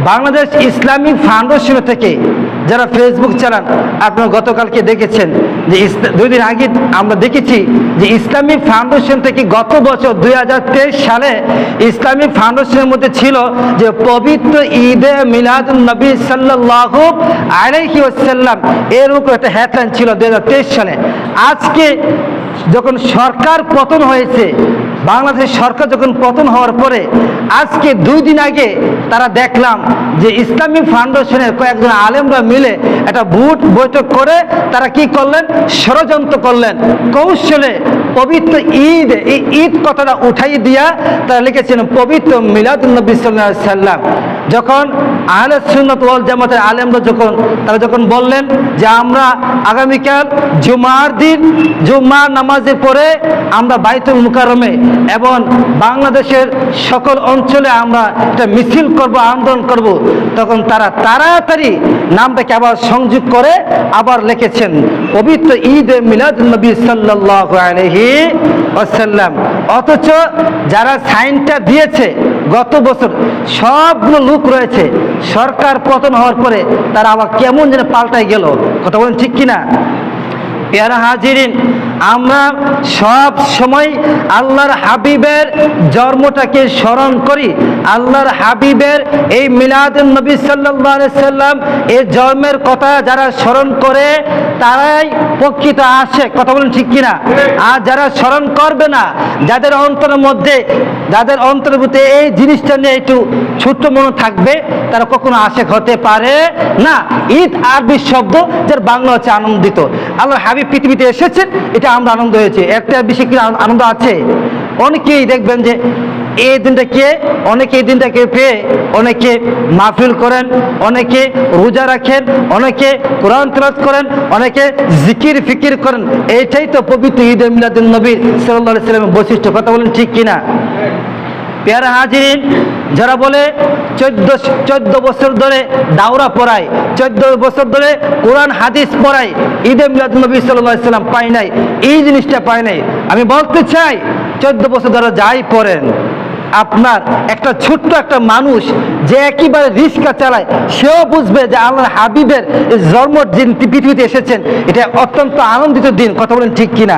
Bangladesh Islamic foundation থেকে যারা Facebook চালান, আপনারা গতকালকে দেখেছেন যে 2 দিন আগে আমরা দেখেছি যে ইসলামিক ফাউন্ডেশন থেকে গত বছর 2023 সালে ইসলামিক ফাউন্ডেশনের মধ্যে ছিল যে পবিত্র ঈদে মিলাদুন নবী সাল্লাল্লাহু আলাইহি ওয়াসাল্লাম এর উপর একটা হেডলাইন ছিল 2023 সালে। আজকে যখন সরকার পতন হয়েছে, বাংলাদেশ সরকার যখন পতন হওয়ার পরে আজকে 2 দিন আগে তারা দেখলাম যে ইসলামিক ফাউন্ডেশনের কয়েকজন আলেমরা মিলে একটা বৈঠক করে তারা কি করলেন, ষড়যন্ত্র করলেন, কৌশলে পবিত্র ঈদ, এই ঈদ কথাটা উঠাই দিয়া তারা লিখেছেন পবিত্র মিলাদুন নবী সাল্লাল্লাহু আলাইহি ওয়াসাল্লাম। যখন আহলে সুন্নাত ওয়াল জামাতের আলেমরা যখন বললেন যে আমরা আগামীকাল জুমার দিন জুমার নামাজে পড়ে আমরা বাইতুল মুকাররমে এবং বাংলাদেশের সকল অঞ্চলে আমরা একটা মিছিল করব, আন্দোলন করব, তখন তারা তাড়াতাড়ি নামটাকে আবার সংযোগ করে আবার লিখেছেন পবিত্র ঈদে মিলাদুন নবী সাল্লাল্লাহু আলাইহি ওয়াসাল্লাম। অথচ যারা সাইনটা দিয়েছে গত বছর সবগুলো লোক রয়েছে, সরকার পতন হওয়ার পরে তারা আবার কেমন যেন পাল্টাই গেল। কথা বলেন ঠিক কিনা? পেয়ারা হাজিরিন, আমরা সব সময় আল্লাহর হাবিবের জন্মটাকে স্মরণ করি। আল্লাহর হাবিবের এই মিলাদুন নবী সাল্লাল্লাহু আলাইহি সাল্লাম এই জন্মের কথা যারা স্মরণ করে তারাই প্রকৃত আশিক। কথা বলেন ঠিক কিনা? আর যারা স্মরণ করবে না, যাদের অন্তরের মধ্যে, যাদের অন্তরের মধ্যে এই জিনিসটা নিয়ে একটু ছোট্ট মনে থাকবে, তারা কখনো আশিক হতে পারে না। ঈদ আরবি শব্দ, যার বাংলা হচ্ছে আনন্দিত। আল্লাহর হাবিব পৃথিবীতে এসেছেন, এটা আমরা আনন্দ হয়েছে। একটা বেশি কি আনন্দ আছে? অনেকেই দেখবেন যে এই দিনটাকে, অনেকে এই দিনটাকে পেয়ে অনেকে মাহফিল করেন, অনেকে রোজা রাখেন, অনেকে কোরআন তেলাওয়াত করেন, অনেকে জিকির ফিকির করেন। এইটাই তো পবিত্র ঈদে মিলাদুন নবী সাল্লাল্লাহু আলাইহি সাল্লামের বৈশিষ্ট্য। কথা বলেন ঠিক কিনা? পেয়ারা হাজিরিন, যারা বলে 14 বছর ধরে দাওরা পড়ায়, 14 বছর ধরে কোরআন হাদিস পড়ায়, ঈদে মিলাদুন নবী সাল্লাল্লাহু আলাইহি সাল্লাম পায় নাই, এই জিনিসটা পায় নাই। আমি বলতে চাই 14 বছর ধরে যাই পড়েন, আপনার একটা ছোট্ট একটা মানুষ যে একেবারে রিক্সা চালায়, সেও বুঝবে যে আল্লাহর হাবিবের জন্মদিন পৃথিবীতে এসেছেন, এটা অত্যন্ত আনন্দিত দিন। কথা বলেন ঠিক কিনা?